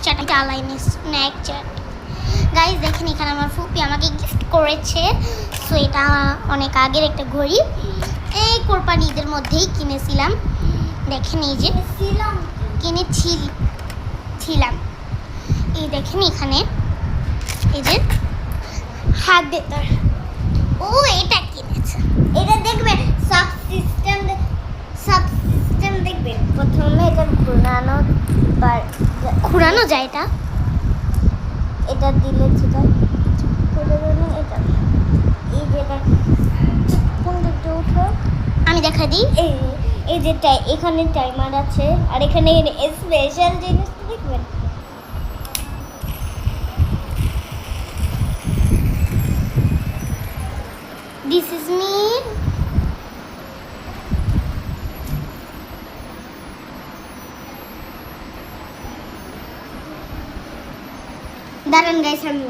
Chaat আলাইনি snack chaat. Guys দেখেন এখানে আমার ফুপি আমাকে গিফট করেছে। সো এটা অনেক আগের একটা ঘড়ি, এই কোরবানি ঈদের মধ্যেই কিনেছিলাম। দেখেন এই যে কিনেছিলাম। এই দেখেন এখানে এই যে হাত দেতার ও এটা কিনেছে। এটা দেখবেন সব সিস্টেম দেখবেন প্রথমে এটা ঘুরানো যায়। এটা দিলে যেটা এটা এই যেটা কোন দিকটা উঠো আমি দেখা দিই। এই যেটা এখানে টাইমার আছে, আর এখানে স্পেশাল জিনিসটা দেখবেন। This is me. দাঁড়ান গাইস আমি